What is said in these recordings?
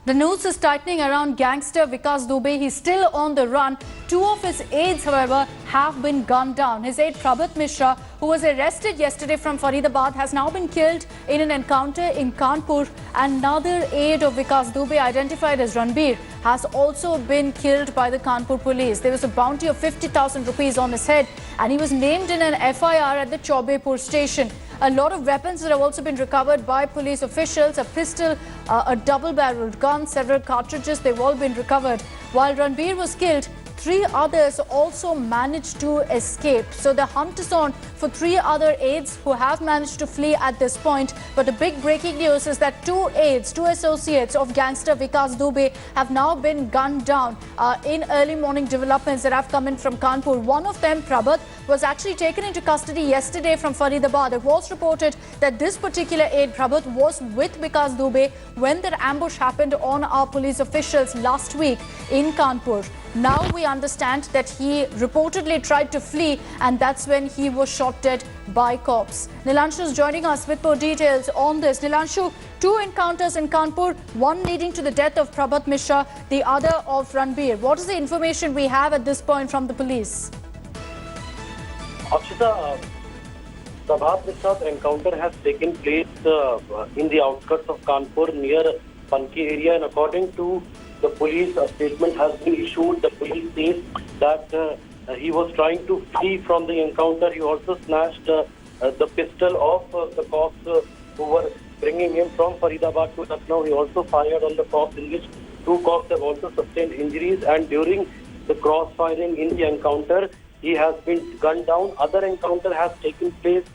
The news is tightening around gangster Vikas Dubey. He's still on the run. Two of his aides, however, have been gunned down. His aide Prabhat Mishra, who was arrested yesterday from Faridabad, has now been killed in an encounter in Kanpur. Another aide of Vikas Dubey, identified as Ranbir, has also been killed by the Kanpur police. There was a bounty of 50,000 rupees on his head, and he was named in an FIR at the Chaubepur station. A lot of weapons that have also been recovered by police officials. A pistol, a double-barreled gun, several cartridges, they've all been recovered. While Ranbir was killed, three others also managed to escape. So the hunt is on for three other aides who have managed to flee at this point. But the big breaking news is that two associates of gangster Vikas Dubey have now been gunned down in early morning developments that have come in from Kanpur. One of them, Prabhat, was actually taken into custody yesterday from Faridabad. It was reported that this particular aide, Prabhat, was with Vikas Dubey when that ambush happened on our police officials last week in Kanpur. Now we understand that he reportedly tried to flee, and that's when he was shot dead by cops. Nilanshu is joining us with more details on this. Nilanshu, two encounters in Kanpur, one leading to the death of Prabhat Mishra, the other of Ranbir. What is the information we have at this point from the police? Akshita, Prabhat Mishra's encounter has taken place in the outskirts of Kanpur near Panki area, and according to the police, a statement has been issued. The police says that he was trying to flee from the encounter. He also snatched the pistol of the cops who were bringing him from Faridabad to Lucknow. He also fired on the cops, in which two cops have also sustained injuries. And during the cross-firing in the encounter, he has been gunned down. Other encounter has taken place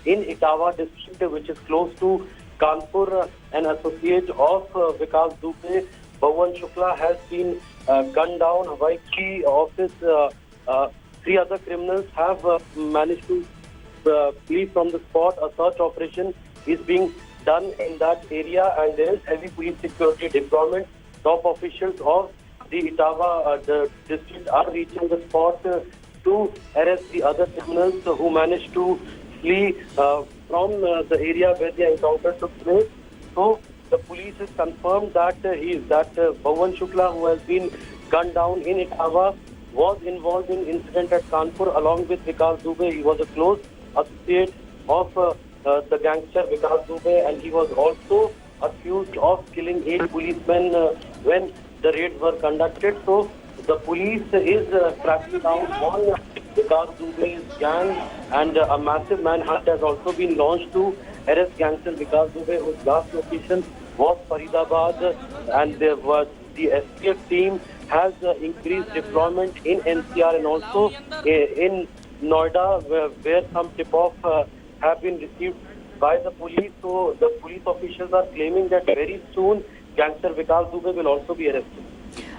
in Etawah district, which is close to Kanpur. An associate of Vikas Dubey, Bhawan Shukla, has been gunned down, while three other criminals have managed to flee from the spot. A search operation is being done in that area, and there is heavy police security deployment. Top officials of the Etawah district are reaching the spot to arrest the other criminals who managed to flee from the area where the encounter took place. So the police has confirmed that Bhawan Shukla, who has been gunned down in Etawah, was involved in incident at Kanpur along with Vikas Dubey. He was a close associate of the gangster Vikas Dubey, and he was also accused of killing 8 policemen when the raids were conducted. So the police is cracking down on Vikas Dubey's gang, and a massive manhunt has also been launched to arrest gangster Vikas Dubey, whose last location was Faridabad, and there was the STF team has increased deployment in NCR and also in Noida, where some tip-off have been received by the police. So the police officials are claiming that very soon gangster Vikas Dubey will also be arrested.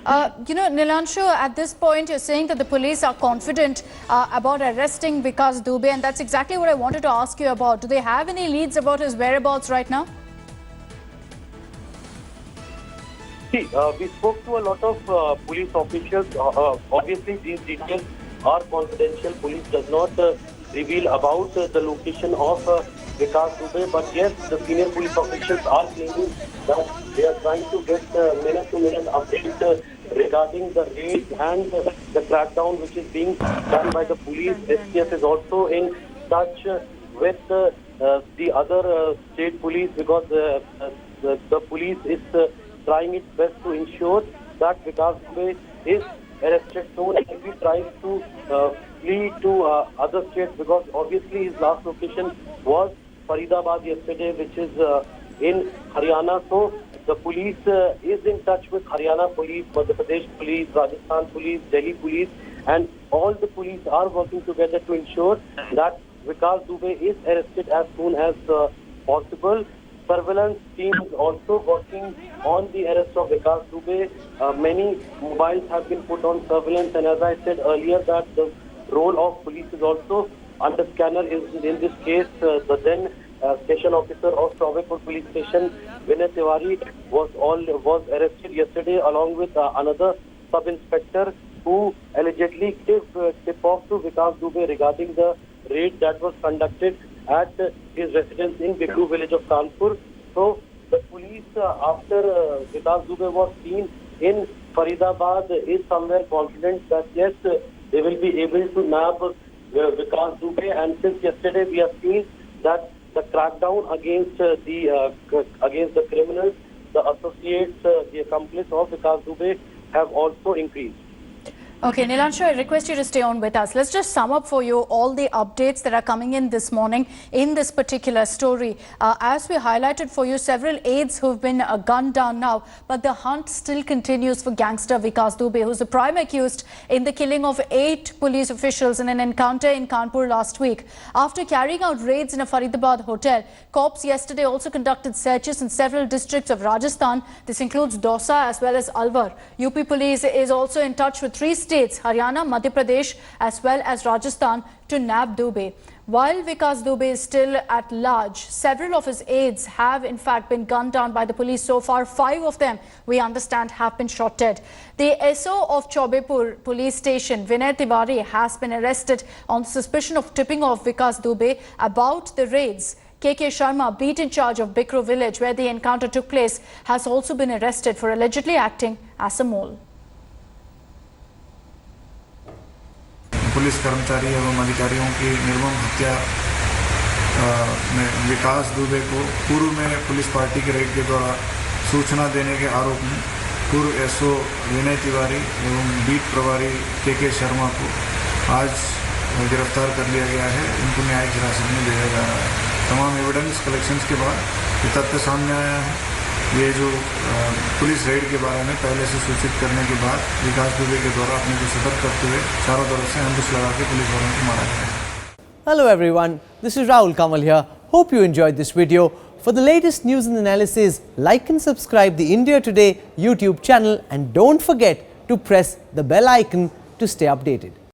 Nilanshu, at this point, you're saying that the police are confident about arresting Vikas Dubey, and that's exactly what I wanted to ask you about. Do they have any leads about his whereabouts right now? See, we spoke to a lot of police officials. Obviously, these details are confidential. Police does not reveal about the location of Vikas Dubey. But yes, the senior police officials are claiming that they are trying to get minute-to-minute updates regarding the raids and the crackdown which is being done by the police. STF is also in touch with the other state police, because the police is trying its best to ensure that Vikas Dubey is arrested soon, and if he tries to flee to other states, because obviously his last location was Faridabad yesterday, which is in Haryana. So the police is in touch with Haryana police, Madhya Pradesh police, Rajasthan police, Delhi police, and all the police are working together to ensure that Vikas Dubey is arrested as soon as possible. Surveillance teams also working on the arrest of Vikas Dubey. Many mobiles have been put on surveillance, and as I said earlier, that the role of police is also under scanner. In this case, the then station officer of Chaubepur police station, Vinay Tiwari, was arrested yesterday along with another sub-inspector who allegedly gave tip-off to Vikas Dubey regarding the raid that was conducted at his residence in Biglu village of Kanpur. So the police, after Vikas Dubey was seen in Faridabad, is somewhere confident that yes, they will be able to nab Vikas Dubey. And since yesterday, we have seen that the crackdown against the criminals, the associates, the accomplice of Vikas Dubey have also increased. Okay, Nilanshu, I request you to stay on with us. Let's just sum up for you all the updates that are coming in this morning in this particular story. As we highlighted for you, several aides who've been gunned down now, but the hunt still continues for gangster Vikas Dubey, who's the prime accused in the killing of 8 police officials in an encounter in Kanpur last week. After carrying out raids in a Faridabad hotel, cops yesterday also conducted searches in several districts of Rajasthan. This includes Dausa as well as Alwar. UP police is also in touch with 3 states, Haryana, Madhya Pradesh as well as Rajasthan, to nab Dubey. While Vikas Dubey is still at large, several of his aides have in fact been gunned down by the police so far. 5 of them, we understand, have been shot dead. The SO of Chaubepur police station, Vinay Tiwari, has been arrested on suspicion of tipping off Vikas Dubey about the raids. KK Sharma, beat in charge of Bikru village where the encounter took place, has also been arrested for allegedly acting as a mole. Police कर्मचारी एवं अधिकारियों की निर्मम हत्या में विकास दुबे को पूर्व में पुलिस पार्टी के रेड के द्वारा सूचना देने के आरोप में पूर्व एसओ विनय तिवारी एवं बीट प्रभारी केके शर्मा को आज गिरफ्तार कर लिया गया है। इनको न्यायिक हिरासत में भेजा जा रहा है। तमाम एविडेंस कलेक्शंस के बाद ये तथ्य सामने आया है। ये जो पुलिस रेड के बारे में पहले से सूचित करने के बाद विकास दुबे के द्वारा अपने को सतर्क करते हुए चारों तरफ से एम्बुश लगा के पुलिस वालों को मारा गया है। Hello everyone, this is Rahul Kamal here. Hope you enjoyed this video. For the latest news and analysis, like and subscribe the India Today YouTube channel and don't forget to press the bell icon to stay updated.